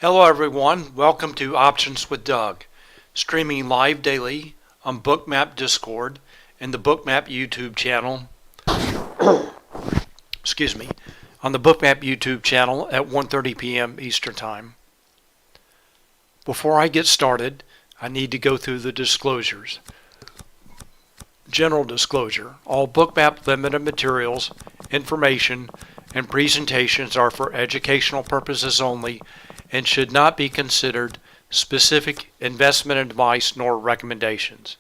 Hello everyone, welcome to Options with Doug, streaming live daily on Bookmap Discord and the Bookmap YouTube channel, on the Bookmap YouTube channel at 1:30 p.m. Eastern Time. Before I get started, I need to go through the disclosures. General disclosure: all Bookmap Limited materials, information, and presentations are for educational purposes only and should not be considered specific investment advice nor recommendations.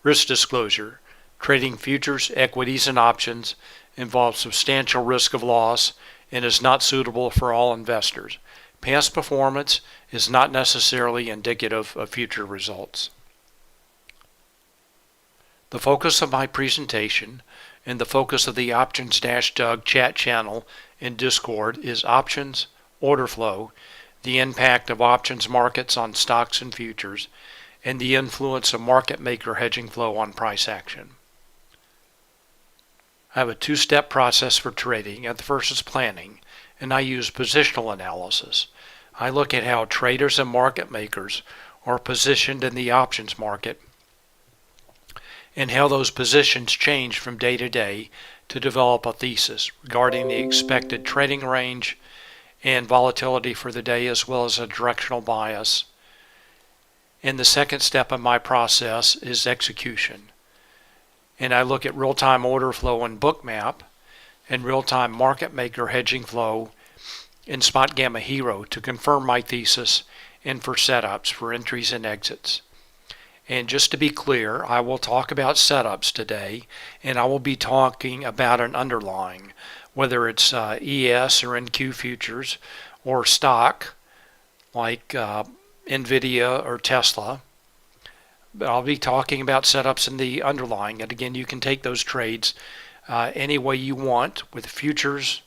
Risk disclosure: trading futures, equities, and options involves substantial risk of loss and is not suitable for all investors. Past performance is not necessarily indicative of future results. The focus of my presentation and the focus of the Options-Doug chat channel in Discord is options, order flow, the impact of options markets on stocks and futures, and the influence of market maker hedging flow on price action. I have a two-step process for trading. The first is planning, and I use positional analysis. I look at how traders and market makers are positioned in the options market and how those positions change from day to day to develop a thesis regarding the expected trading range and volatility for the day, as well as a directional bias. And the second step of my process is execution. And I look at real-time order flow in Bookmap and real-time market maker hedging flow in Spotgamma Hero to confirm my thesis and for setups for entries and exits. And just to be clear, I will talk about setups today, and I will be talking about an underlying, whether it's ES or NQ futures or stock like Nvidia or Tesla. But I'll be talking about setups in the underlying, and again, you can take those trades any way you want, with futures,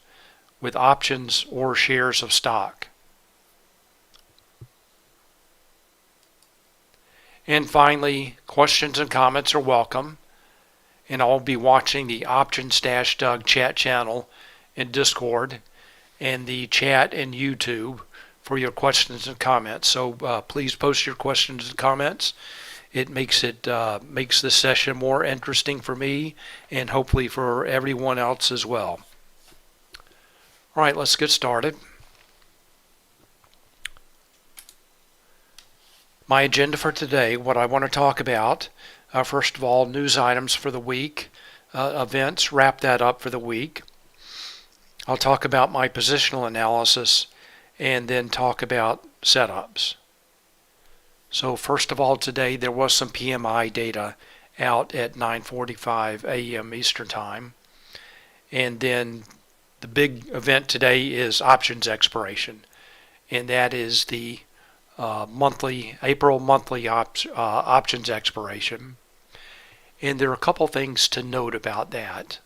with options, or shares of stock. And finally, questions and comments are welcome, and I'll be watching the Options-Doug chat channel in Discord and the chat in YouTube for your questions and comments. So please post your questions and comments. It makes the session more interesting for me and hopefully for everyone else as well. All right, let's get started. My agenda for today, what I want to talk about, first of all, news items for the week, events, wrap that up for the week. I'll talk about my positional analysis and then talk about setups. So first of all, today there was some PMI data out at 9:45 a.m. Eastern Time. And then the big event today is options expiration, and that is the April monthly options expiration. And there are a couple things to note about that.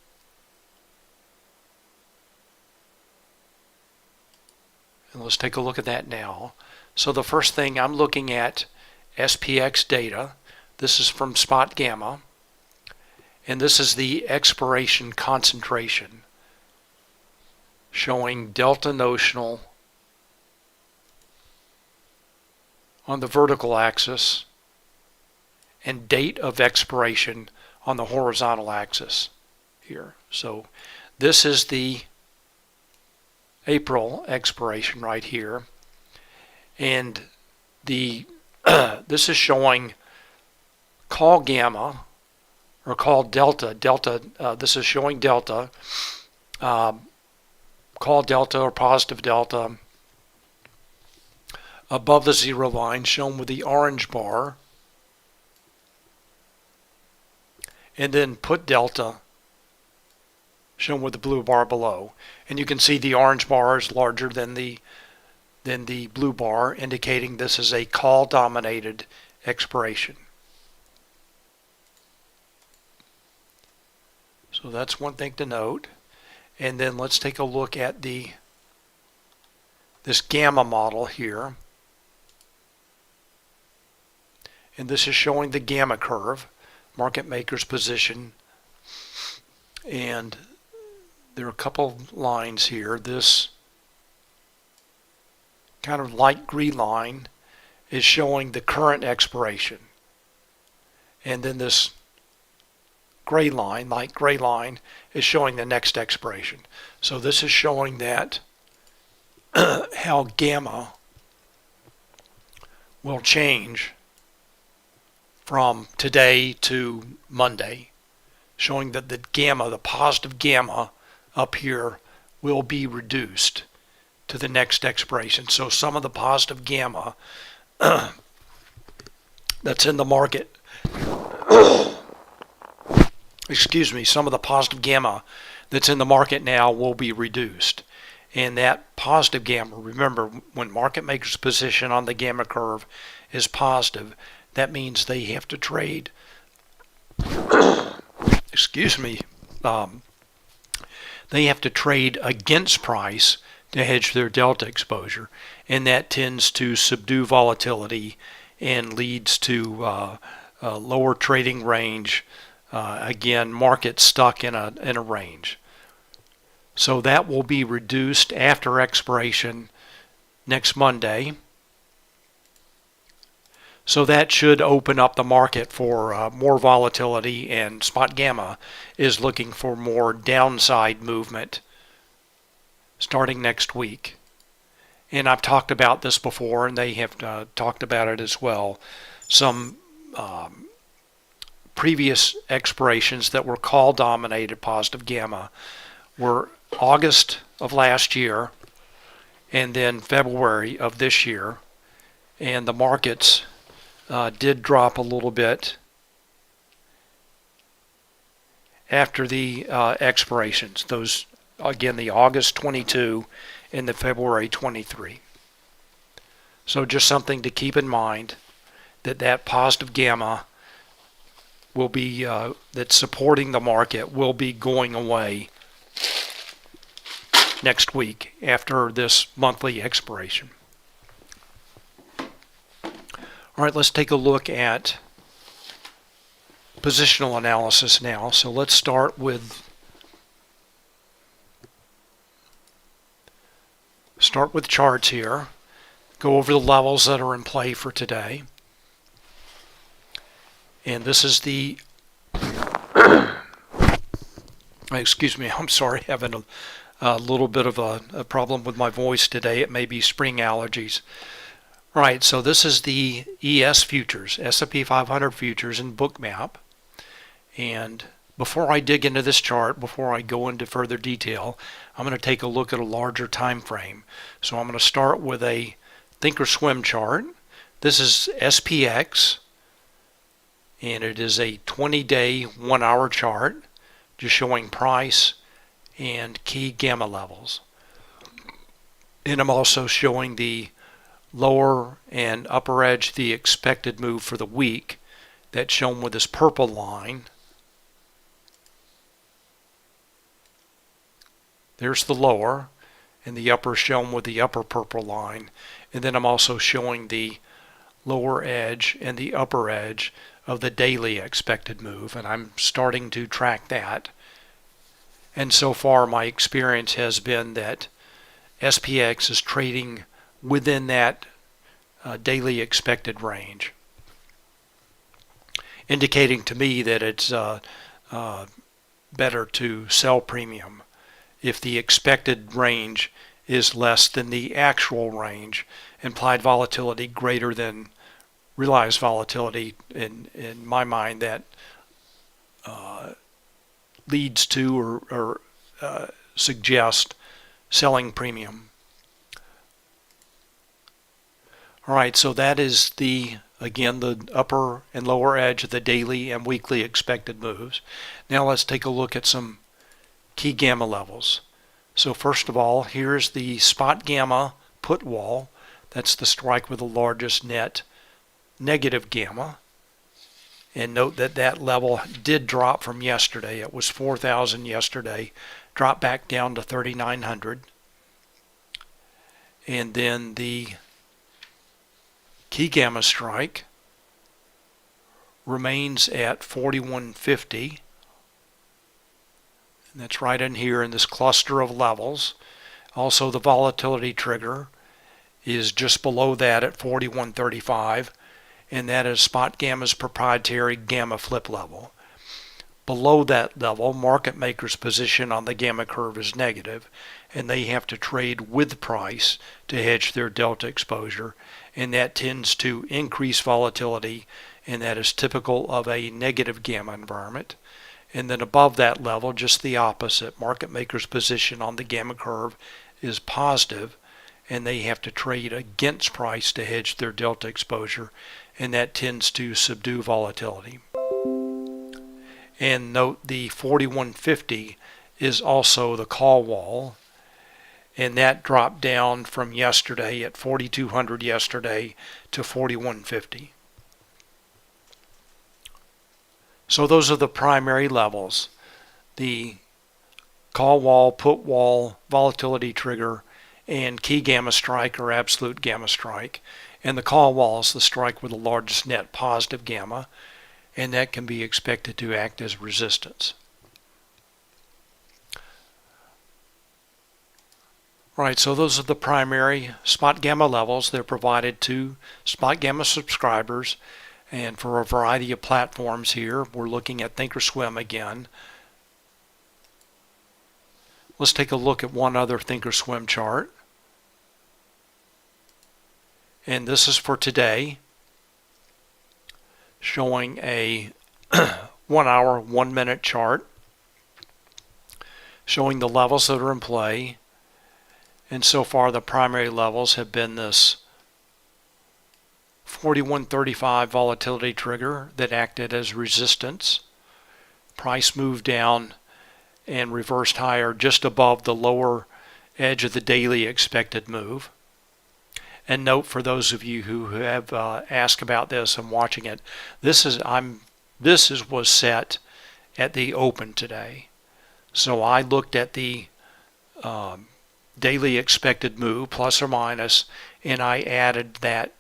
And let's take a look at that now. So the first thing, I'm looking at SPX data. This is from Spotgamma, and this is the expiration concentration, showing delta notional on the vertical axis and date of expiration on the horizontal axis here. So this is the April expiration right here, and the this is showing call gamma or call delta. This is showing delta, call delta or positive delta above the zero line, shown with the orange bar, and then put delta shown with the blue bar below. And you can see the orange bar is larger than the blue bar, indicating this is a call dominated expiration. So that's one thing to note. And then let's take a look at this gamma model here. And this is showing the gamma curve, market maker's position. And there are a couple of lines here. This kind of light green line is showing the current expiration. And then this gray line, light gray line, is showing the next expiration. So this is showing that how gamma will change from today to Monday, showing that the gamma, the positive gamma up here, will be reduced to the next expiration. So some of the positive gamma that's in the market, excuse me, some of the positive gamma that's in the market now will be reduced. And that positive gamma, remember, when market makers' position on the gamma curve is positive, that means they have to trade, excuse me, they have to trade against price to hedge their delta exposure, and that tends to subdue volatility and leads to a lower trading range. Again, market stuck in a range. So that will be reduced after expiration next Monday. So that should open up the market for more volatility, and Spotgamma is looking for more downside movement starting next week. And I've talked about this before, and they have talked about it as well. Some previous expirations that were call dominated positive gamma were August of last year and then February of this year, and the markets did drop a little bit after the expirations. Those, again, the August 22 and the February 23. So just something to keep in mind, that positive gamma will be, that's supporting the market, will be going away next week after this monthly expiration. All right, let's take a look at positional analysis now. So let's start with charts here. Go over the levels that are in play for today. And this is the excuse me, I'm sorry, having a little bit of a problem with my voice today. It may be spring allergies. All right, so this is the ES futures, S&P 500 futures in Bookmap. And before I dig into this chart, before I go into further detail, I'm going to take a look at a larger time frame. So I'm going to start with a Thinkorswim chart. This is SPX, and it is a 20-day, 1-hour chart, just showing price and key gamma levels. And I'm also showing the lower and upper edge, the expected move for the week, that's shown with this purple line. There's the lower, and the upper shown with the upper purple line. And then I'm also showing the lower edge and the upper edge of the daily expected move, and I'm starting to track that. And so far my experience has been that SPX is trading within that daily expected range, indicating to me that it's better to sell premium if the expected range is less than the actual range. Implied volatility greater than realized volatility, in my mind, that leads to or suggests selling premium. All right, so that is again the upper and lower edge of the daily and weekly expected moves. Now let's take a look at some key gamma levels. So first of all, here's the Spotgamma put wall. That's the strike with the largest net negative gamma. And note that that level did drop from yesterday. It was 4,000 yesterday, dropped back down to 3,900. And then the key gamma strike remains at 4150. And that's right in here in this cluster of levels. Also the volatility trigger is just below that at 41.35, and that is Spotgamma's proprietary gamma flip level. Below that level, market makers' position on the gamma curve is negative, and they have to trade with price to hedge their delta exposure, and that tends to increase volatility, and that is typical of a negative gamma environment. And then above that level, just the opposite, market makers' position on the gamma curve is positive, and they have to trade against price to hedge their delta exposure, and that tends to subdue volatility. And note the 4150 is also the call wall, and that dropped down from yesterday at 4200 yesterday to 4150. So those are the primary levels: the call wall, put wall, volatility trigger, and key gamma strike or absolute gamma strike. And the call wall is the strike with the largest net positive gamma, and that can be expected to act as resistance. Right, so those are the primary Spotgamma levels. They're provided to Spotgamma subscribers, and for a variety of platforms here. We're looking at Thinkorswim again. Let's take a look at one other Thinkorswim chart. And this is for today, showing a 1 hour, 1 minute chart, showing the levels that are in play. And so far the primary levels have been this 41.35 volatility trigger that acted as resistance. Price moved down and reversed higher just above the lower edge of the daily expected move. And note, for those of you who have asked about this and watching it, this was set at the open today. So I looked at the daily expected move, plus or minus, and I added that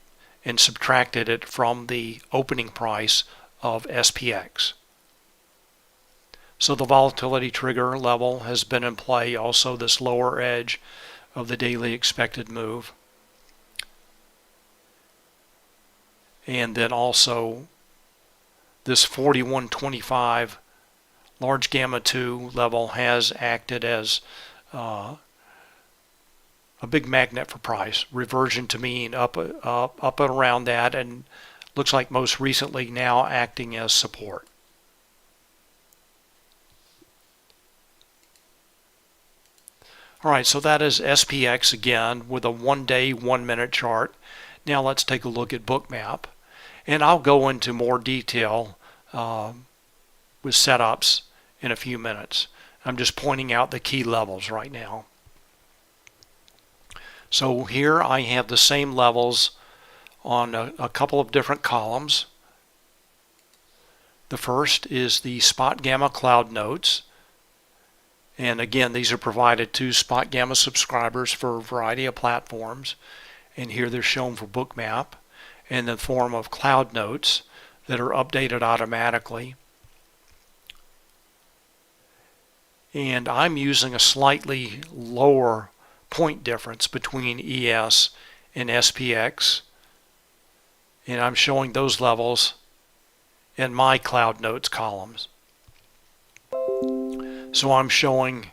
and subtracted it from the opening price of SPX. So the volatility trigger level has been in play, also this lower edge of the daily expected move. And then also this 41.25 large gamma 2 level has acted as a big magnet for price, reversion to mean up and around that, and looks like most recently now acting as support. All right, so that is SPX again with a 1 day, 1 minute chart. Now let's take a look at Bookmap, and I'll go into more detail with setups in a few minutes. I'm just pointing out the key levels right now. So here I have the same levels on a couple of different columns. The first is the Spotgamma cloud notes. And again, these are provided to Spotgamma subscribers for a variety of platforms. And here they're shown for Bookmap in the form of cloud notes that are updated automatically. And I'm using a slightly lower point difference between ES and SPX, and I'm showing those levels in my cloud notes columns. So I'm showing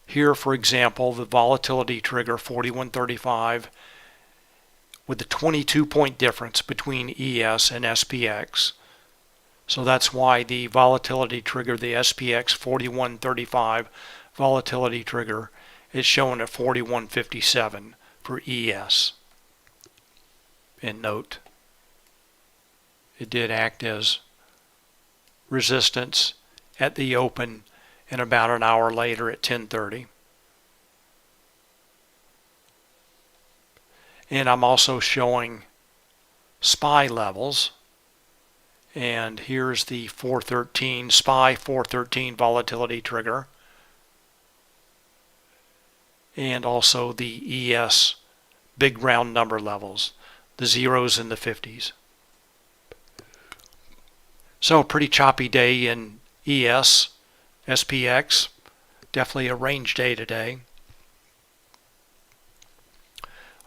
here, for example, the volatility trigger 41.35 with the 22-point difference between ES and SPX. So that's why the volatility trigger, the SPX 41.35 volatility trigger, is shown at 41.57 for ES. And note, it did act as resistance at the open and about an hour later at 10:30. And I'm also showing SPY levels. And here's the 413 SPY 413 volatility trigger, and also the ES big round number levels, the zeros and the 50s. So a pretty choppy day in ES, SPX, definitely a range day today.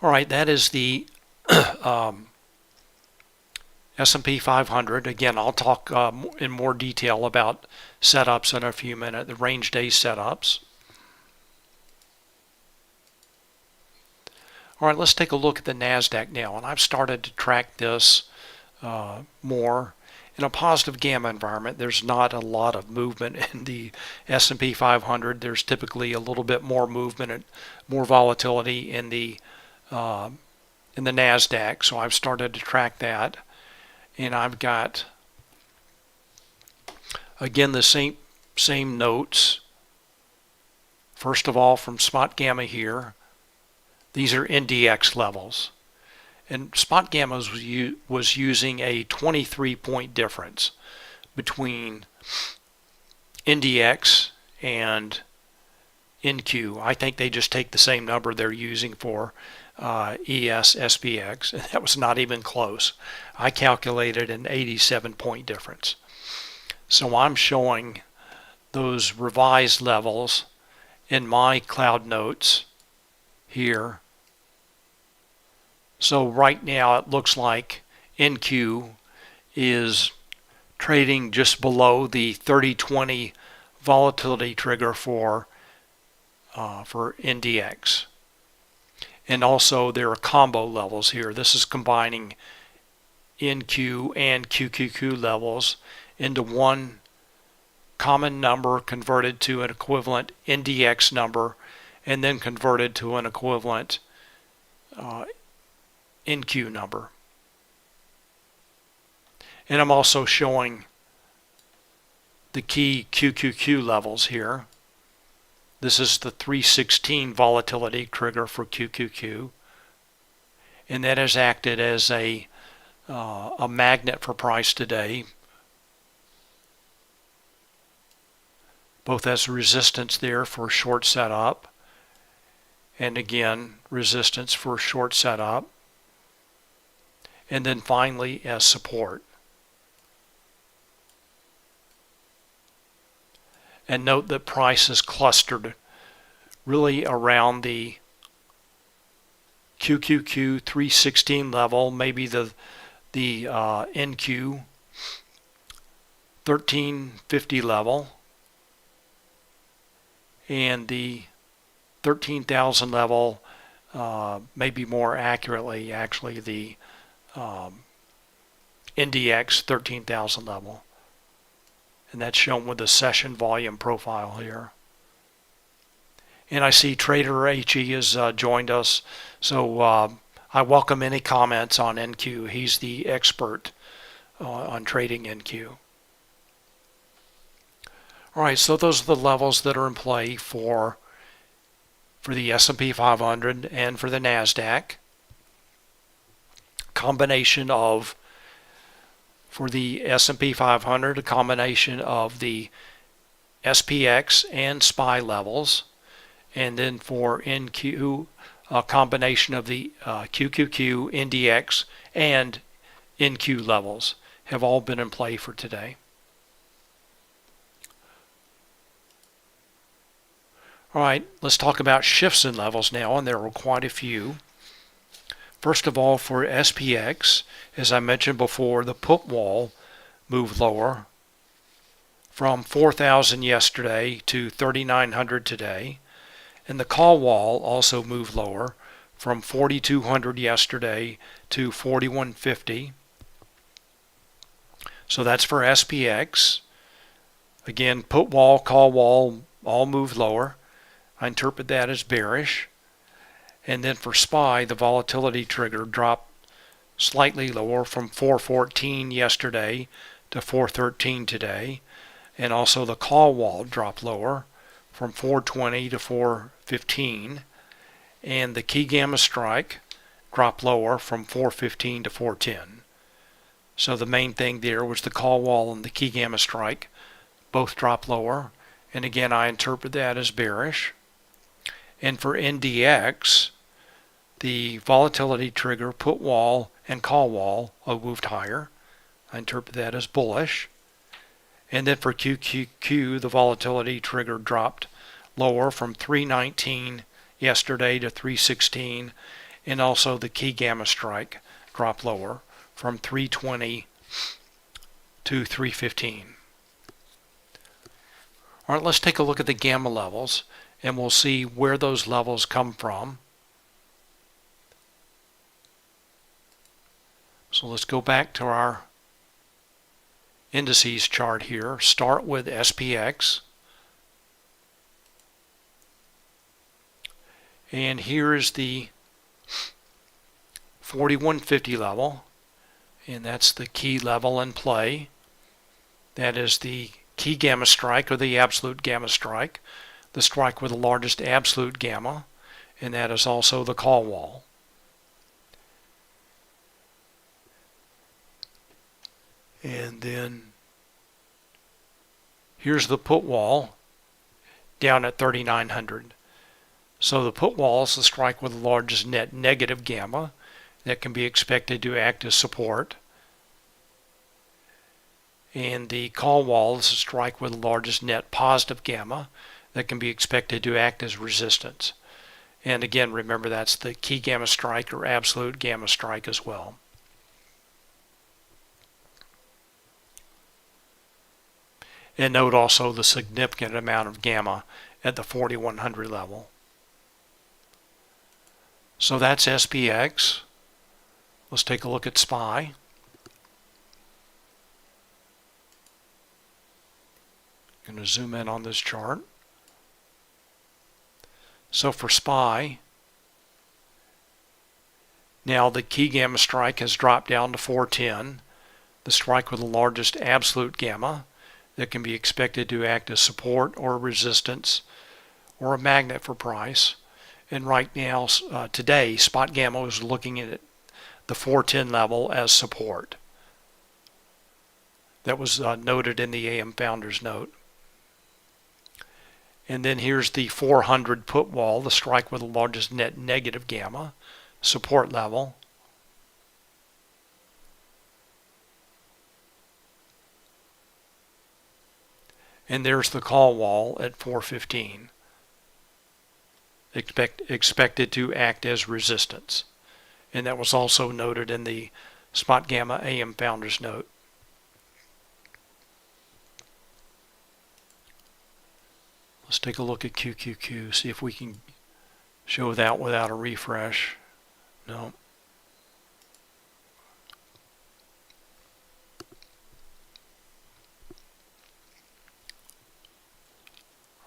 All right, that is the S&P 500. Again, I'll talk in more detail about setups in a few minutes, the range day setups. All right, let's take a look at the NASDAQ now. And I've started to track this more. In a positive gamma environment, there's not a lot of movement in the S&P 500. There's typically a little bit more movement and more volatility in the NASDAQ. So I've started to track that. And I've got, again, the same notes. First of all, from Spotgamma here, these are NDX levels. And Spotgamma was using a 23-point difference between NDX and NQ. I think they just take the same number they're using for ES SPX, and that was not even close. I calculated an 87-point difference. So I'm showing those revised levels in my cloud notes here. So right now it looks like NQ is trading just below the 30-20 volatility trigger for NDX. And also there are combo levels here. This is combining NQ and QQQ levels into one common number converted to an equivalent NDX number and then converted to an equivalent NQ number. And I'm also showing the key QQQ levels here. This is the 316 volatility trigger for QQQ, and that has acted as a magnet for price today, both as resistance there for short setup, and again resistance for short setup, and then finally as support. And note that price is clustered really around the QQQ 316 level, maybe the NQ 1350 level, and the 13,000 level, maybe more accurately actually the NDX 13,000 level. And that's shown with the session volume profile here. And I see Trader HE has joined us, so I welcome any comments on NQ. He's the expert on trading NQ. All right, so those are the levels that are in play for the S&P 500 and for the NASDAQ. Combination of, for the S&P 500, a combination of the SPX and SPY levels, and then for NQ, a combination of the QQQ, NDX, and NQ levels have all been in play for today. All right, let's talk about shifts in levels now, and there were quite a few. First of all, for SPX, as I mentioned before, the put wall moved lower from 4,000 yesterday to 3,900 today. And the call wall also moved lower from 4,200 yesterday to 4,150. So that's for SPX. Again, put wall, call wall, all moved lower. I interpret that as bearish. And then for SPY, the volatility trigger dropped slightly lower from 414 yesterday to 413 today. And also the call wall dropped lower from 420 to 415. And the key gamma strike dropped lower from 415 to 410. So the main thing there was the call wall and the key gamma strike both dropped lower. And again, I interpret that as bearish. And for NDX, the volatility trigger, put wall, and call wall all moved higher. I interpret that as bullish. And then for QQQ, the volatility trigger dropped lower from 319 yesterday to 316. and also the key gamma strike dropped lower from 320 to 315. All right, let's take a look at the gamma levels, and we'll see where those levels come from. So let's go back to our indices chart here. Start with SPX. And here is the 4150 level, and that's the key level in play. That is the key gamma strike, or the absolute gamma strike, the strike with the largest absolute gamma, and that is also the call wall. And then here's the put wall down at 3900. So the put wall is the strike with the largest net negative gamma that can be expected to act as support. And the call wall is a strike with the largest net positive gamma that can be expected to act as resistance. And again, remember that's the key gamma strike or absolute gamma strike as well. And note also the significant amount of gamma at the 4100 level. So that's SPX. Let's take a look at SPY. I'm going to zoom in on this chart. So for SPY, now the key gamma strike has dropped down to 410, the strike with the largest absolute gamma that can be expected to act as support or resistance or a magnet for price. And right now, today, Spotgamma is looking at the 410 level as support. That was noted in the AM Founders Note. And then here's the 400 put wall, the strike with the largest net negative gamma, support level. And there's the call wall at 415. Expected to act as resistance. And that was also noted in the Spotgamma AM Founders Note. Let's take a look at QQQ, see if we can show that without a refresh. No.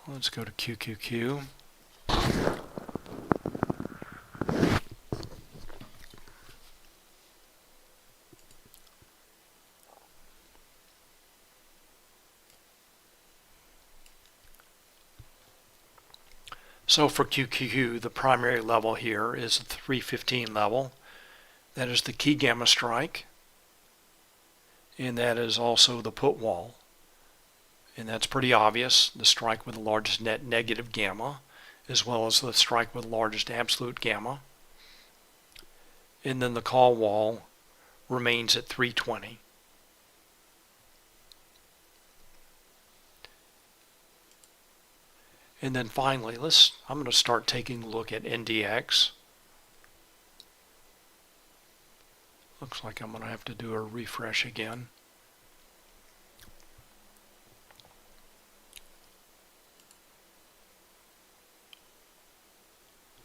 Let's go to QQQ. So for QQQ, the primary level here is the 315 level. That is the key gamma strike, and that is also the put wall. And that's pretty obvious, the strike with the largest net negative gamma, as well as the strike with the largest absolute gamma. And then the call wall remains at 320. And then finally, I'm going to start taking a look at NDX. Looks like I'm going to have to do a refresh again.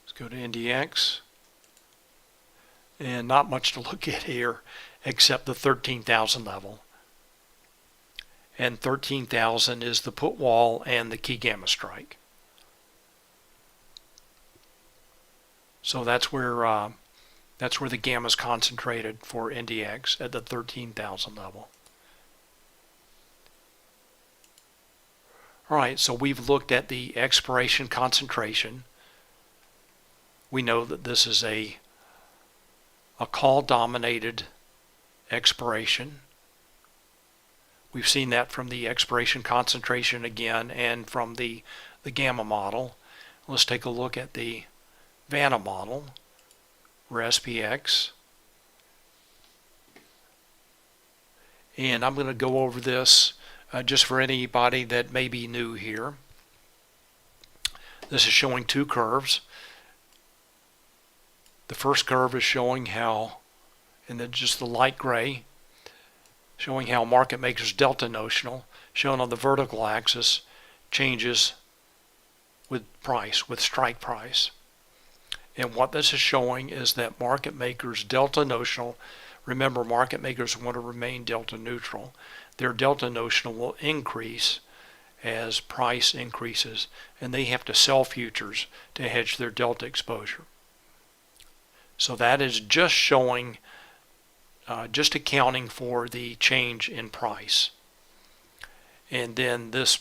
Let's go to NDX. And not much to look at here except the 13,000 level. And 13,000 is the put wall and the key gamma strike. So that's where the gamma is concentrated for NDX at the 13,000 level. All right, so we've looked at the expiration concentration. We know that this is a call-dominated expiration. We've seen that from the expiration concentration again and from the gamma model. Let's take a look at the Vanna model, or SPX. And I'm going to go over this just for anybody that may be new here. This is showing two curves. The first curve is showing how, and then just the light gray, showing how market makers delta notional, shown on the vertical axis, changes with price, with strike price. And what this is showing is that market makers delta notional, remember market makers want to remain delta neutral, their delta notional will increase as price increases, and they have to sell futures to hedge their delta exposure. So that is just showing, just accounting for the change in price. And then this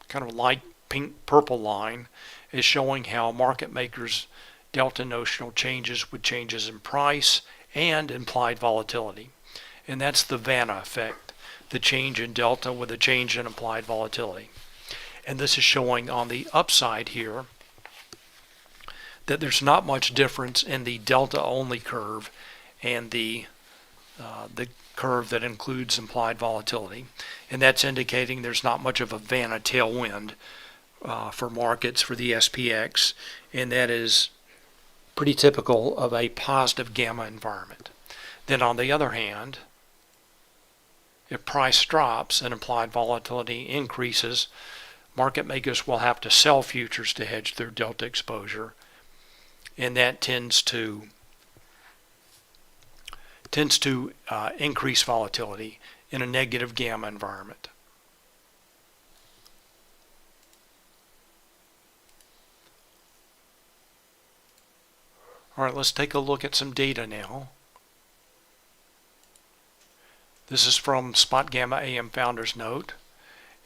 kind of light pink purple line is showing how market makers delta notional changes with changes in price and implied volatility. And that's the Vanna effect, the change in delta with a change in implied volatility. And this is showing on the upside here that there's not much difference in the delta only curve and the curve that includes implied volatility, and that's indicating there's not much of a Vanna tailwind for markets for the SPX, and that is pretty typical of a positive gamma environment. Then on the other hand, if price drops and implied volatility increases, market makers will have to sell futures to hedge their delta exposure, and that tends to increase volatility in a negative gamma environment. All right, let's take a look at some data now. This is from Spotgamma AM Founders Note,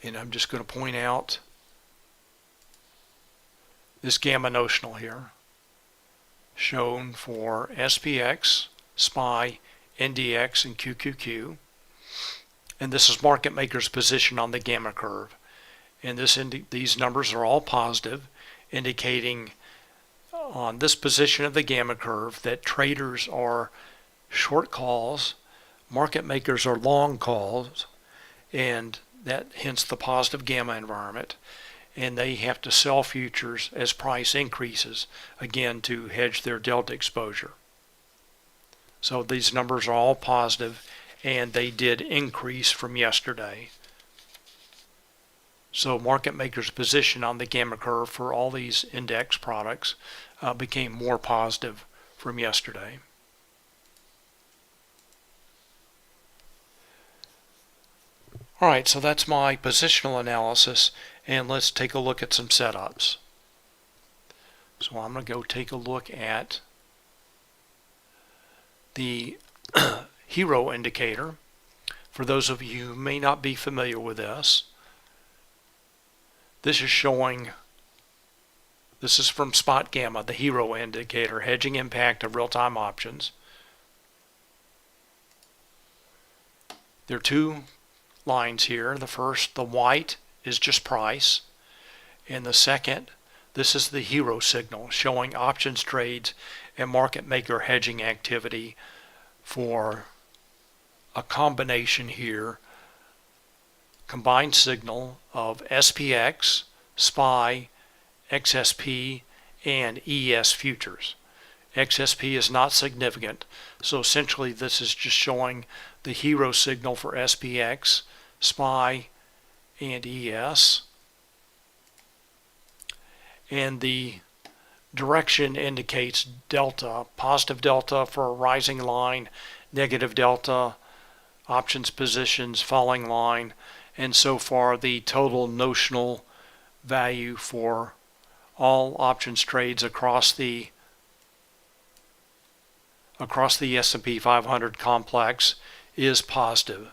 and I'm just going to point out this gamma notional here, shown for SPX, SPY, NDX, and QQQ. And this is market makers' position on the gamma curve. And these numbers are all positive, indicating on this position of the gamma curve that traders are short calls, market makers are long calls, and that hence the positive gamma environment. And they have to sell futures as price increases, again to hedge their delta exposure. So these numbers are all positive, and they did increase from yesterday. So market makers' position on the gamma curve for all these index products became more positive from yesterday. All right, so that's my positional analysis, and let's take a look at some setups. So I'm going to go take a look at the hero indicator. For those of you who may not be familiar with this, this is showing, this is from Spotgamma, the hero indicator, hedging impact of real-time options. There are two lines here. The first, the white, is just price, and the second, this is the hero signal showing options trades and market maker hedging activity for a combination here, combined signal of SPX, SPY, XSP, and ES futures. XSP is not significant, so essentially this is just showing the hero signal for SPX, SPY, and ES. And the direction indicates delta, positive delta for a rising line, negative delta, options positions, falling line, and so far the total notional value for all options trades across the S&P 500 complex is positive.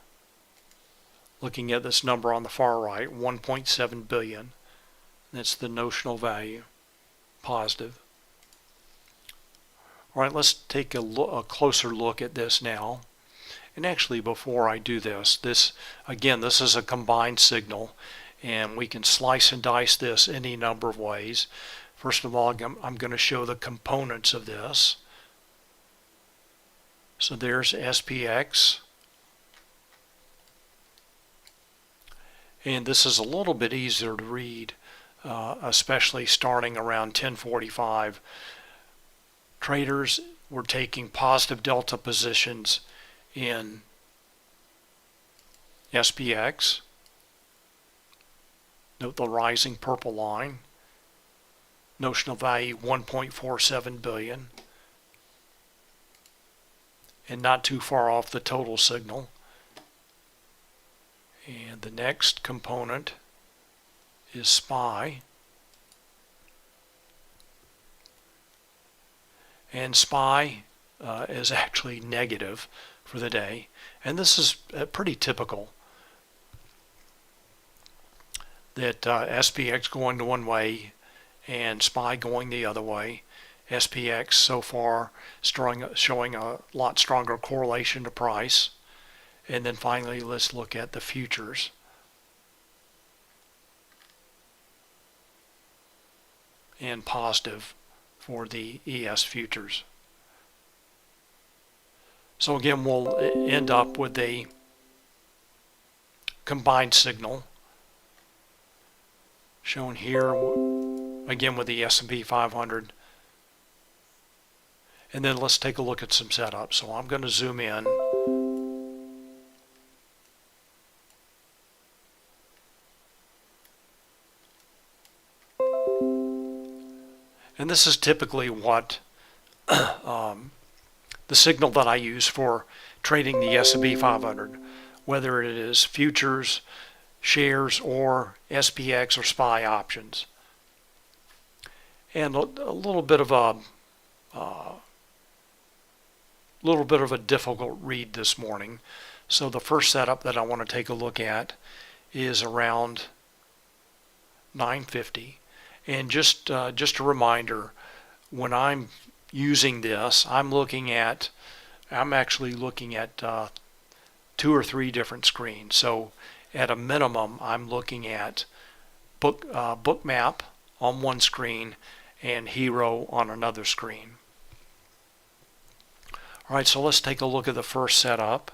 Looking at this number on the far right, 1.7 billion. That's the notional value, positive. All right, let's take a closer look at this now. And actually, before I do this, again, this is a combined signal, and we can slice and dice this any number of ways. First of all, I'm going to show the components of this. So there's SPX. And this is a little bit easier to read, especially starting around 10:45. traders were taking positive delta positions in SPX. Note the rising purple line. Notional value 1.47 billion. And not too far off the total signal. And the next component is SPY. And SPY is actually negative for the day. And this is pretty typical that SPX going to one way and SPY going the other way. SPX so far showing a lot stronger correlation to price. And then finally, let's look at the futures. And positive for the ES futures. So again, we'll end up with a combined signal shown here again with the S&P 500. And then let's take a look at some setup. So I'm going to zoom in. And this is typically what the signal that I use for trading the S&P 500, whether it is futures, shares, or SPX or SPY options. And a little bit of a difficult read this morning. So the first setup that I want to take a look at is around 950. And just a reminder, when I'm using this, I'm actually looking at 2 or 3 different screens. So at a minimum, I'm looking at Bookmap on one screen and Hero on another screen. All right, so let's take a look at the first setup.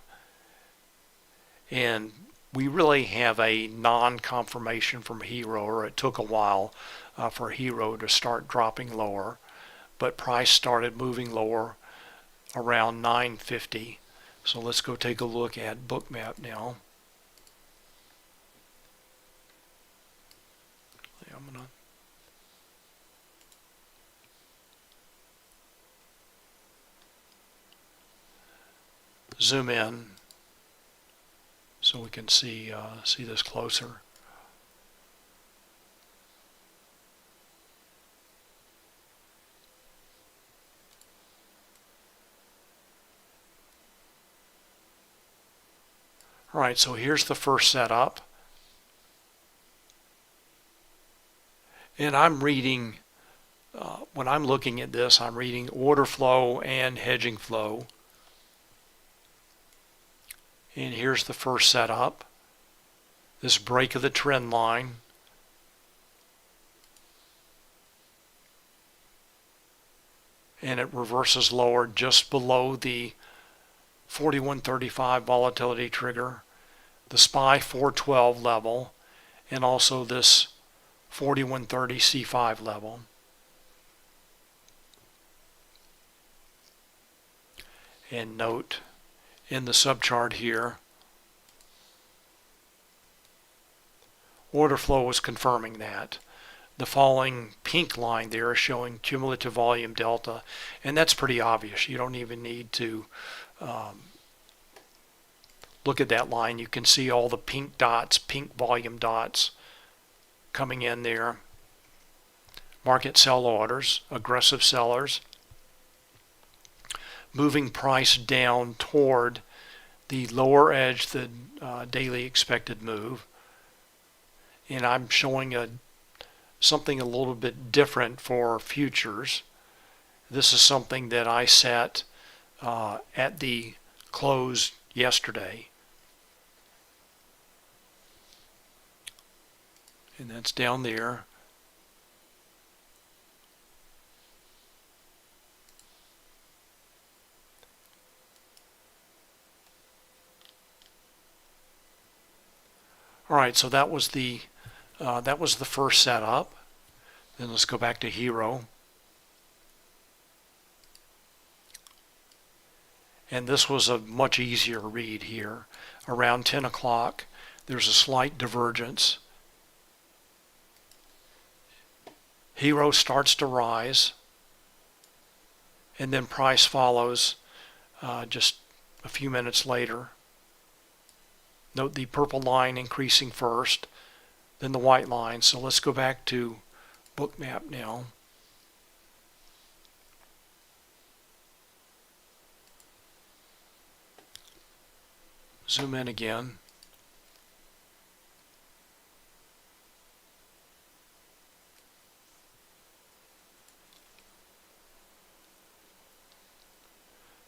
And we really have a non-confirmation from Hero, or it took a while for Hero to start dropping lower, but price started moving lower around 950. So let's go take a look at Bookmap now. I'm gonna zoom in so we can see this closer. All right, so here's the first setup. And I'm reading, when I'm looking at this, I'm reading order flow and hedging flow. And here's the first setup. This break of the trend line. And it reverses lower just below the 4135 volatility trigger, the SPY 412 level, and also this 4130 C5 level. And note in the subchart here, order flow is confirming that. The falling pink line there is showing cumulative volume delta, and that's pretty obvious. You don't even need to look at that line. You can see all the pink dots, pink volume dots coming in there. Market sell orders, aggressive sellers, moving price down toward the lower edge, the daily expected move. And I'm showing something a little bit different for futures. This is something that I set at the close yesterday. And that's down there. All right, so that was the first setup. Then let's go back to Hero. And this was a much easier read here. Around 10 o'clock, there's a slight divergence. Hero starts to rise, and then price follows just a few minutes later. Note the purple line increasing first, then the white line. So let's go back to Bookmap now. Zoom in again.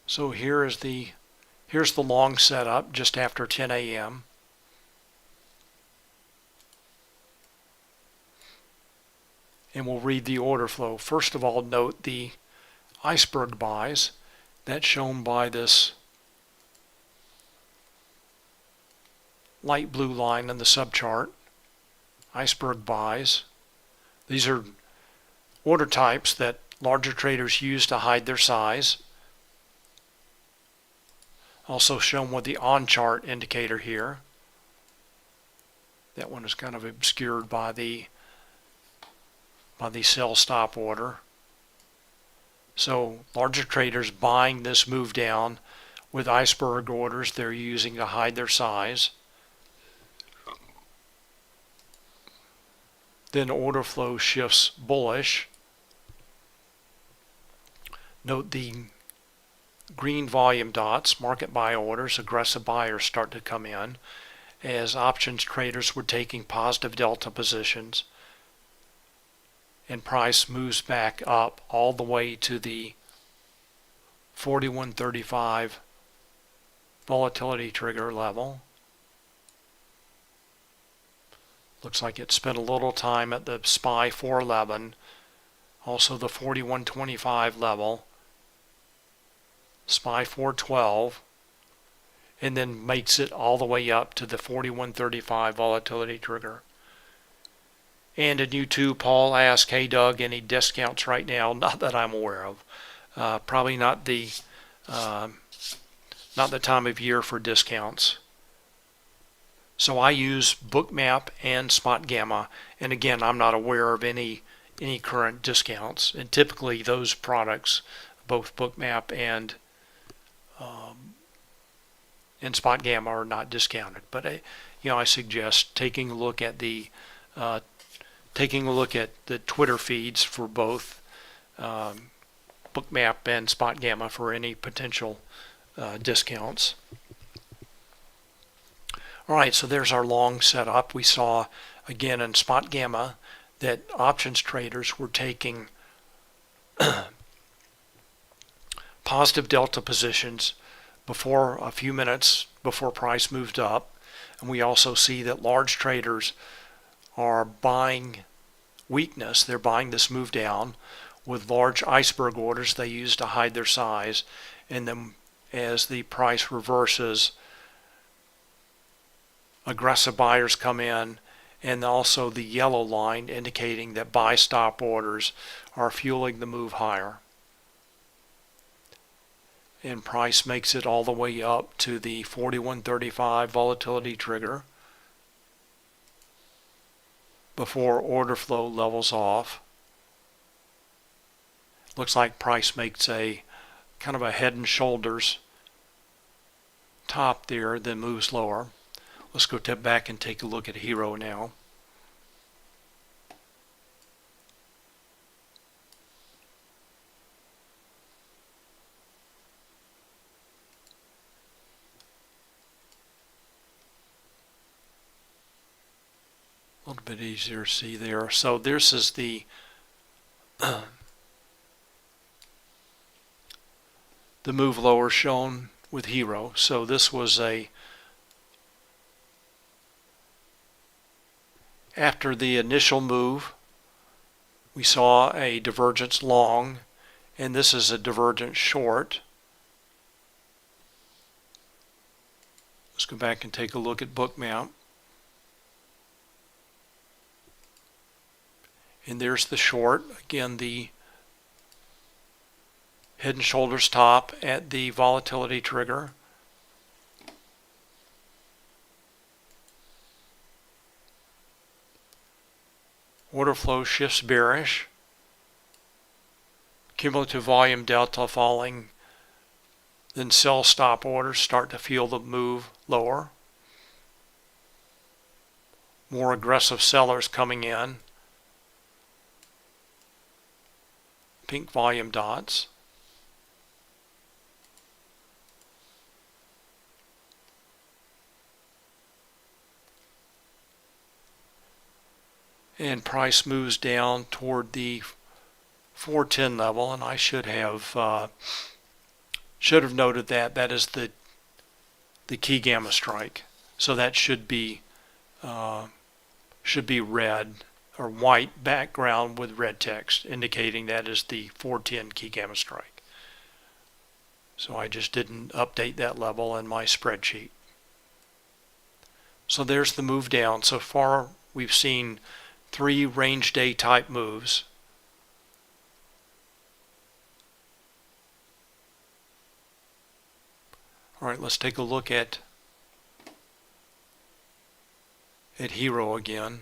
So here's the long setup just after 10 a.m. And we'll read the order flow. First of all, note the iceberg buys. That's shown by this light blue line in the subchart. Iceberg buys. These are order types that larger traders use to hide their size. Also shown with the on-chart indicator here. That one is kind of obscured by the sell stop order. So larger traders buying this move down with iceberg orders they're using to hide their size. Then order flow shifts bullish. Note the green volume dots, market buy orders, aggressive buyers start to come in as options traders were taking positive delta positions, and price moves back up all the way to the 41.35 volatility trigger level. Looks like it spent a little time at the SPY 411, also the 41.25 level, SPY 412, and then makes it all the way up to the 41.35 volatility trigger. And in YouTube, Paul asked, "Hey Doug, any discounts right now?" Not that I'm aware of. Probably not the time of year for discounts. So I use Bookmap and Spotgamma, and again, I'm not aware of any current discounts. And typically, those products, both Bookmap and Spotgamma, are not discounted. But I suggest taking a look at the Twitter feeds for both Bookmap and Spotgamma for any potential discounts. Alright, so there's our long setup. We saw again in Spotgamma that options traders were taking positive delta positions before a few minutes before price moved up. And we also see that large traders are buying weakness. They're buying this move down with large iceberg orders they use to hide their size. And then as the price reverses, aggressive buyers come in, and also the yellow line indicating that buy stop orders are fueling the move higher. And price makes it all the way up to the 41.35 volatility trigger before order flow levels off. Looks like price makes a kind of a head and shoulders top there, then moves lower. Let's go back and take a look at Hero now. A little bit easier to see there. So this is the move lower shown with Hero. So this was after the initial move, we saw a divergence long, and this is a divergence short. Let's go back and take a look at Bookmap. And there's the short. Again, the Head and shoulders top at the volatility trigger. Order flow shifts bearish. Cumulative volume delta falling. Then sell stop orders start to feel the move lower. More aggressive sellers coming in. Pink volume dots. And price moves down toward the 410 level, and I should have noted that that is the key gamma strike. So that should be red or white background with red text indicating that is the 410 key gamma strike. So I just didn't update that level in my spreadsheet. So there's the move down. So far we've seen 3 range day type moves. All right, let's take a look at Hero again.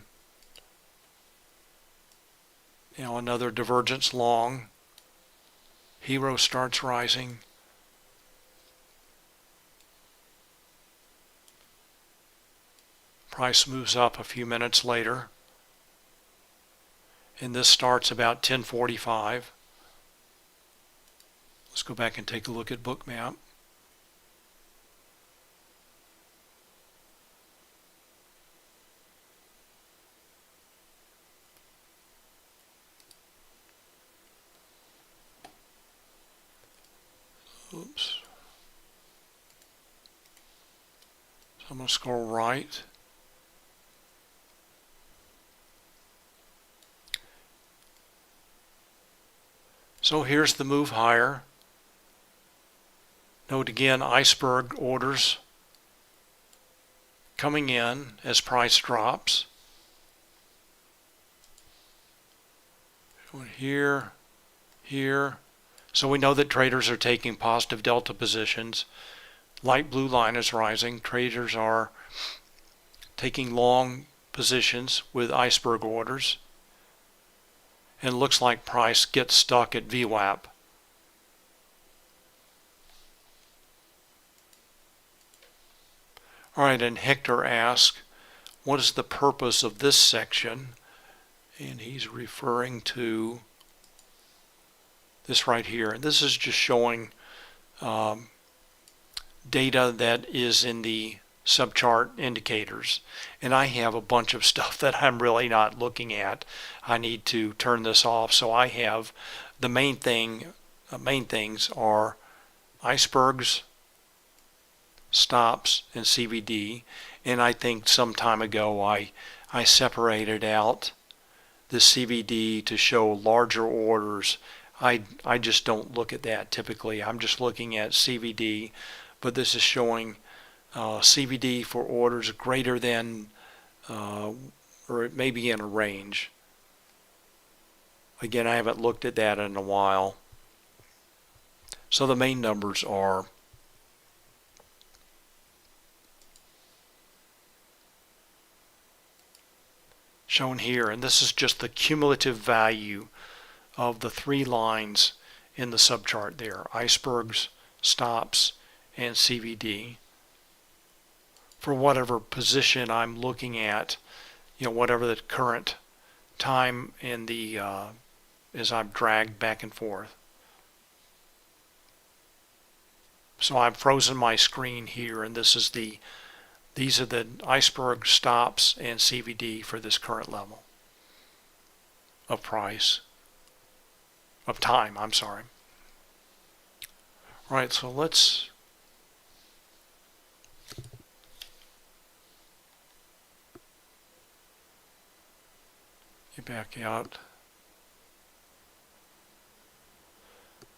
Now another divergence long. Hero starts rising. Price moves up a few minutes later. And this starts about 10:45. Let's go back and take a look at Bookmap. Oops. So I'm going to scroll right. So here's the move higher. Note again, iceberg orders coming in as price drops. Here, here. So we know that traders are taking positive delta positions. Light blue line is rising. Traders are taking long positions with iceberg orders. And it looks like price gets stuck at VWAP. All right, and Hector asks, what is the purpose of this section? And he's referring to this right here. And this is just showing data that is in the subchart indicators. And I have a bunch of stuff that I'm really not looking at. I need to turn this off. So I have the main things are icebergs, stops, and CVD. And I think some time ago I separated out the CVD to show larger orders. I just don't look at that typically. I'm just looking at CVD, but this is showing CVD for orders greater than, or it may be in a range. Again, I haven't looked at that in a while. So the main numbers are shown here, and this is just the cumulative value of the 3 lines in the subchart there, icebergs, stops, and CVD. For whatever position I'm looking at, whatever the current time in the as I'm dragged back and forth. So I've frozen my screen here, and these are the iceberg, stops, and CVD for this current level of price, of time, I'm sorry. All right, so let's get back out.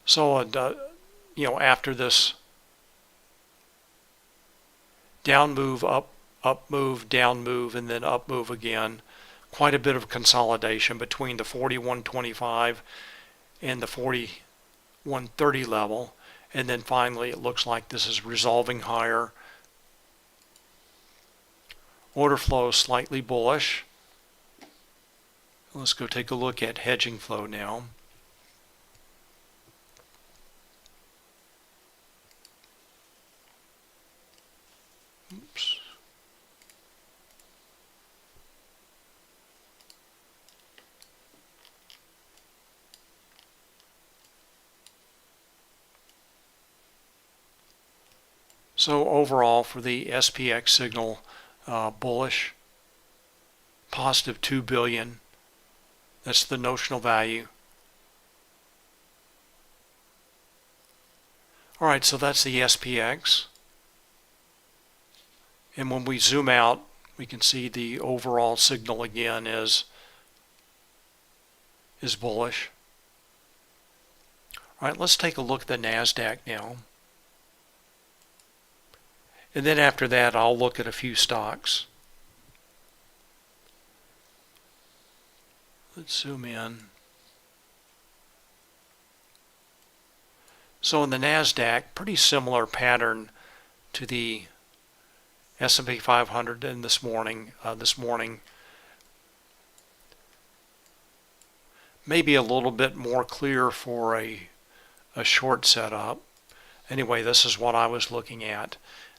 So, after this down move, up move, down move, and then up move again, quite a bit of consolidation between the 41.25 and the 130 level, and then finally it looks like this is resolving higher. Order flow is slightly bullish. Let's go take a look at hedging flow now. Oops. So overall for the SPX signal, bullish, positive 2 billion. That's the notional value. All right, so that's the SPX. And when we zoom out, we can see the overall signal again is bullish. All right, let's take a look at the NASDAQ now. And then after that, I'll look at a few stocks. Let's zoom in. So in the NASDAQ, pretty similar pattern to the S&P 500 in this morning. Maybe a little bit more clear for a short setup. Anyway, this is what I was looking at.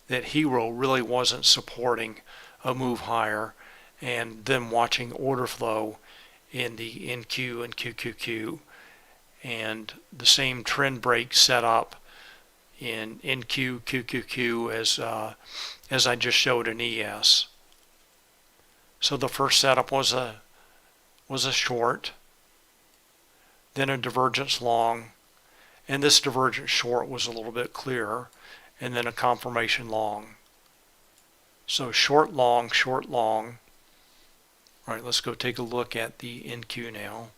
That Hero really wasn't supporting a move higher, and then watching order flow in the NQ and QQQ, and the same trend break set up in NQ, QQQ as I just showed in ES. So the first setup was a short, then a divergence long, and this divergence short was a little bit clearer, and then a confirmation long. So short, long, short, long. All right, let's go take a look at the NQ now.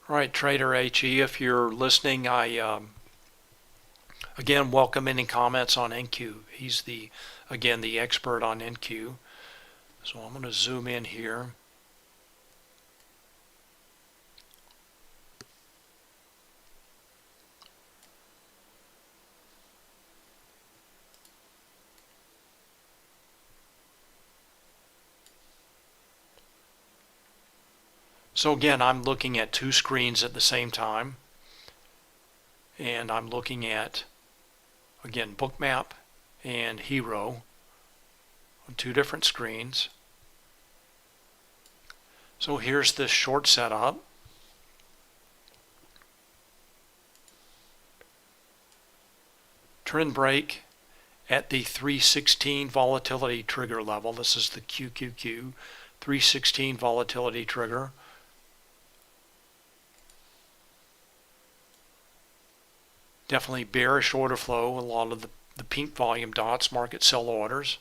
All right, Trader HE, if you're listening, I again welcome any comments on NQ. He's again the expert on NQ. So I'm going to zoom in here. So again, I'm looking at two screens at the same time, and I'm looking at, again, Bookmap and Hero on two different screens. So here's this short setup. Trend break at the 316 volatility trigger level. This is the QQQ 316 volatility trigger. Definitely bearish order flow. A lot of the pink volume dots market sell orders.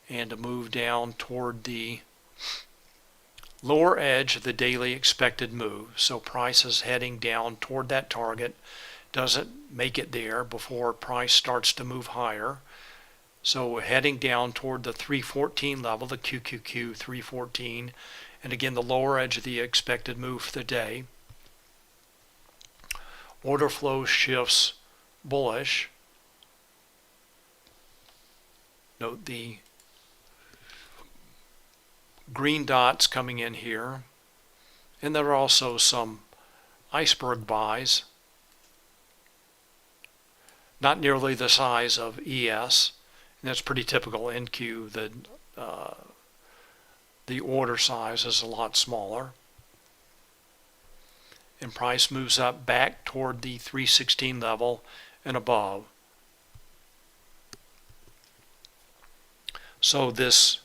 And a move down toward the lower edge of the daily expected move. So price is heading down toward that target. Doesn't make it there before price starts to move higher. So heading down toward the 314 level, the QQQ 314. And again, the lower edge of the expected move for the day. Order flow shifts bullish. Note the green dots coming in here. And there are also some iceberg buys. Not nearly the size of ES. And that's pretty typical. NQ, the order size is a lot smaller. And price moves up back toward the 316 level and above. So this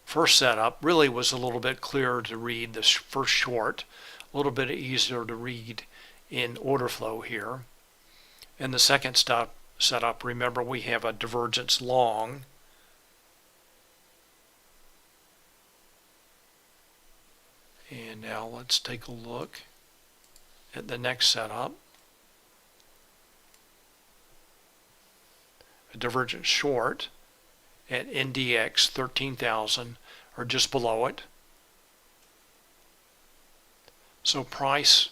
first setup really was a little bit clearer to read. This first short, a little bit easier to read in order flow here. And the second setup, remember we have a divergence long. And now let's take a look at the next setup. A divergent short at NDX 13,000 or just below it. So price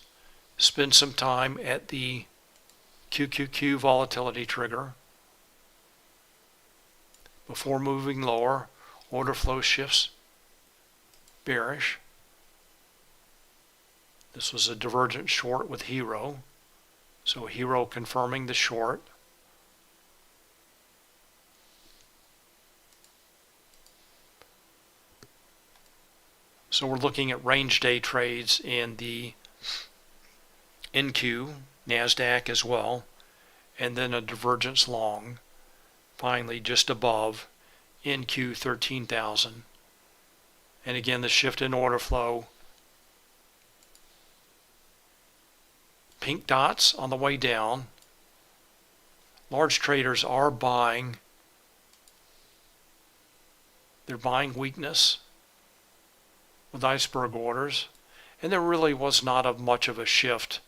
spend some time at the QQQ volatility trigger before moving lower. Order flow shifts bearish. This was a divergent short with Hero, so Hero confirming the short. So we're looking at range day trades in the NQ, NASDAQ as well, and then a divergence long, finally just above NQ 13,000. And again, the shift in order flow. Pink dots on the way down. Large traders are buying. They're buying weakness with iceberg orders, and there really was not much of a shift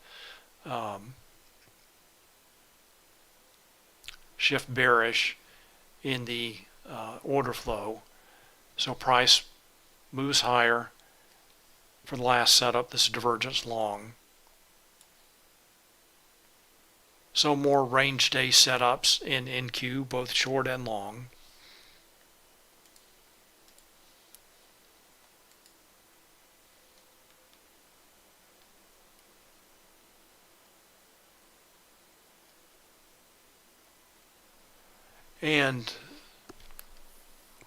bearish in the order flow. So price moves higher for the last setup. This is divergence long. So more range day setups in NQ, both short and long. And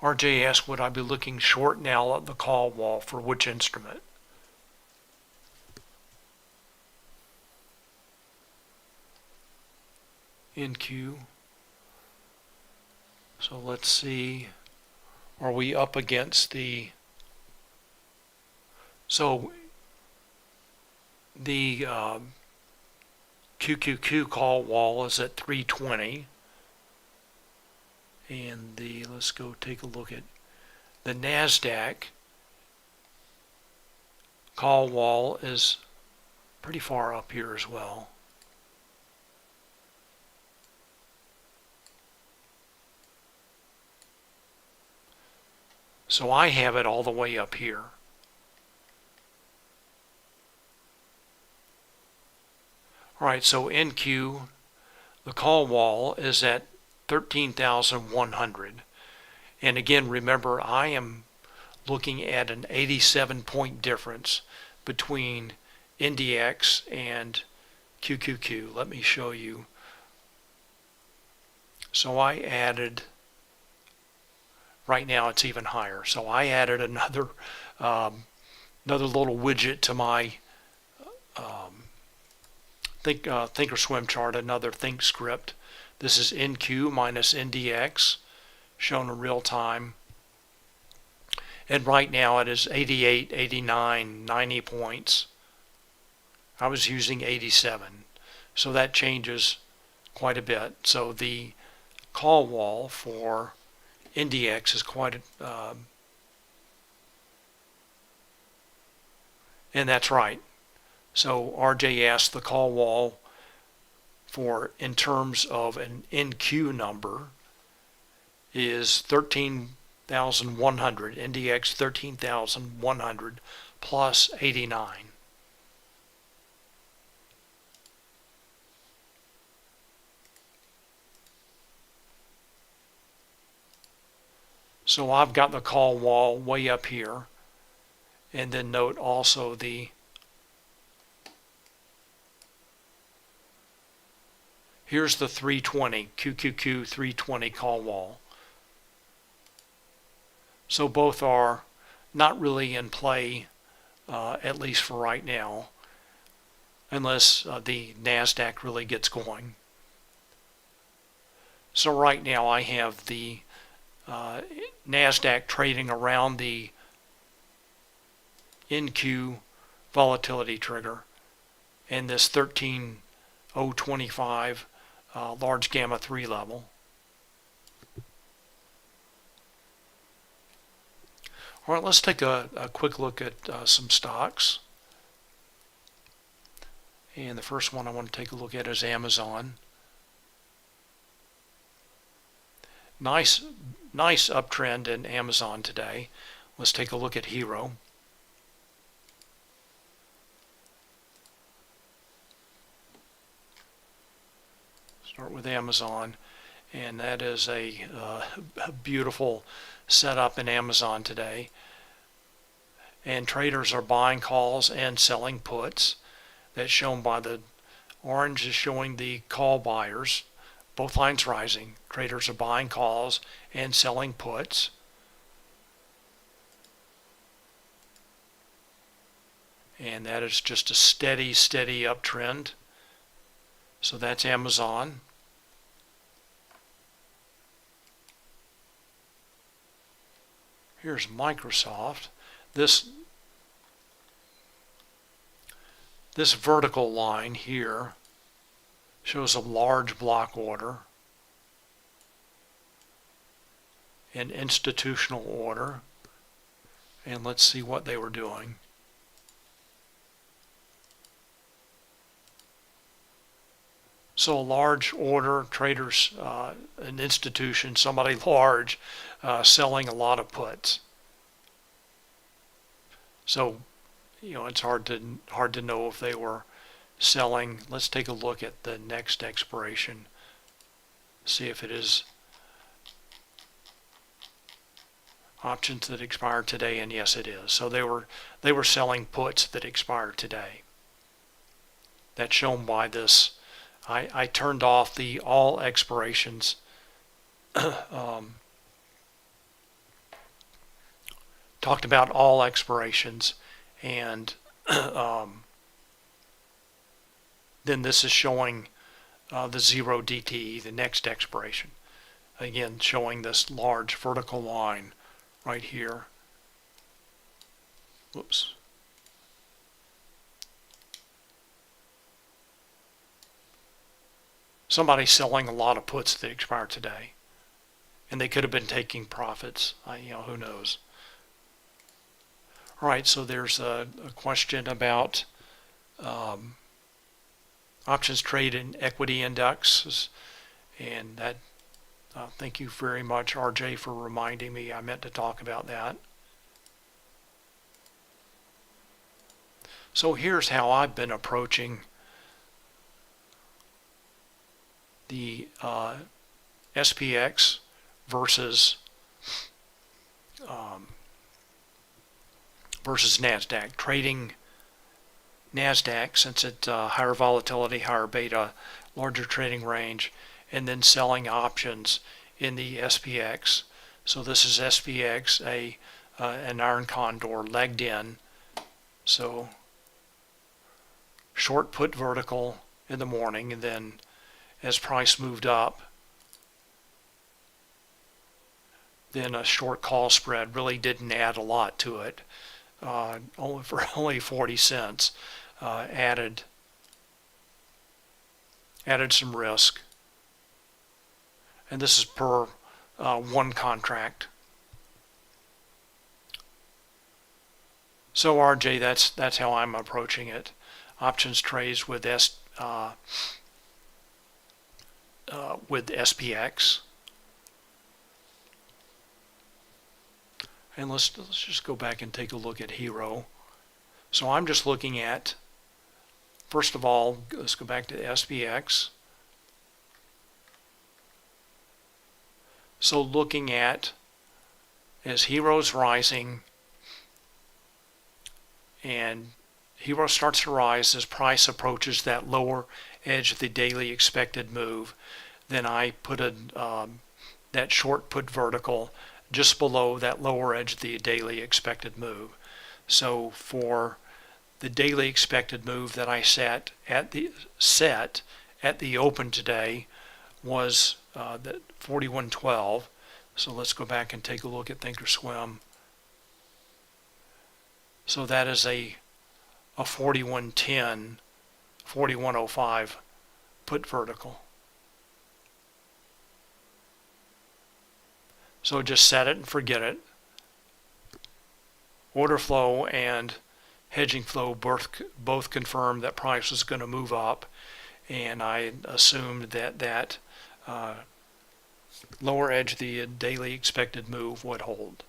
RJ asked, would I be looking short now at the call wall for which instrument? NQ. So let's see, are we up against the, so the QQQ call wall is at 320. And let's go take a look at the NASDAQ call wall is pretty far up here as well. So I have it all the way up here. All right, so NQ, the call wall is at 13,100. And again, remember, I am looking at an 87-point difference between NDX and QQQ. Let me show you. So I added, right now it's even higher. So I added another little widget to my Thinkorswim chart, another think script. This is NQ minus NDX shown in real time. And right now it is 88, 89, 90 points. I was using 87. So that changes quite a bit. So the call wall for NDX is quite and that's right. So RJ asked the call wall for, in terms of an NQ number, is 13,100, NDX 13,100 plus 89. So I've got the call wall way up here, and then note also here's the 320, QQQ 320 call wall. So both are not really in play, at least for right now, unless the NASDAQ really gets going. So right now I have the NASDAQ trading around the NQ volatility trigger and this 13,025 large gamma 3 level. All right, let's take a quick look at some stocks. And the first one I want to take a look at is Amazon. Nice uptrend in Amazon today. Let's take a look at Hero. Start with Amazon, and that is a beautiful setup in Amazon today. And traders are buying calls and selling puts. That's shown by the orange is showing the call buyers, both lines rising. Traders are buying calls and selling puts. And that is just a steady uptrend. So that's Amazon. Here's Microsoft. This vertical line here shows a large block order, an institutional order, and let's see what they were doing. So a large order, traders, an institution, somebody large, selling a lot of puts. So, it's hard to know if they were selling. Let's take a look at the next expiration. See if it is options that expire today, and yes, it is. So they were selling puts that expire today. That's shown by this. I turned off the all expirations. Talked about all expirations, and then this is showing the 0 DTE, the next expiration. Again, showing this large vertical line right here. Whoops. Somebody's selling a lot of puts that expire today, and they could have been taking profits. Who knows? All right, so there's a question about options trade in equity indexes, and that. Thank you very much, RJ, for reminding me. I meant to talk about that. So here's how I've been approaching the SPX versus NASDAQ. Trading NASDAQ since it's higher volatility, higher beta, larger trading range, and then selling options in the SPX. So this is SPX, an iron condor legged in. So short put vertical in the morning, and then as price moved up, then a short call spread really didn't add a lot to it. Only 40 cents added some risk. And this is per one contract. So RJ, that's how I'm approaching it. Options trades with SPX. And let's just go back and take a look at Hero. So I'm just looking at, first of all, let's go back to SPX. So looking at, as Hero's rising, and Hero starts to rise as price approaches that lower edge of the daily expected move, then I put that short put vertical just below that lower edge of the daily expected move. So for the daily expected move that I set at the open today was that 41.12. So let's go back and take a look at Thinkorswim. So that is a 41.10, 41.05 put vertical. So just set it and forget it. order flow and hedging flow both confirmed that price was going to move up, and I assumed that lower edge of the daily expected move would hold.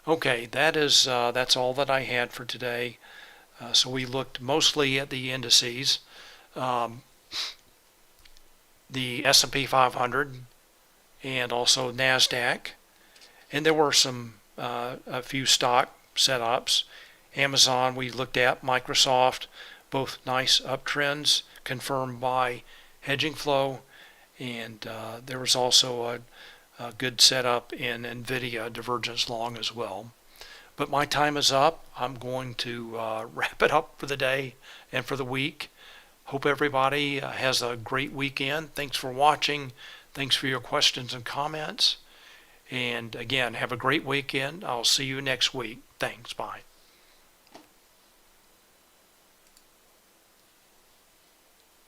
Okay, that's all that I had for today. So we looked mostly at the indices, the S&P 500 and also NASDAQ, and there were a few stock setups. Amazon we looked at, Microsoft, both nice uptrends confirmed by hedging flow, and there was also a good setup in NVIDIA divergence long as well. But my time is up. I'm going to wrap it up for the day and for the week. Hope everybody has a great weekend. Thanks for watching. Thanks for your questions and comments. And again, have a great weekend. I'll see you next week. Thanks. Bye.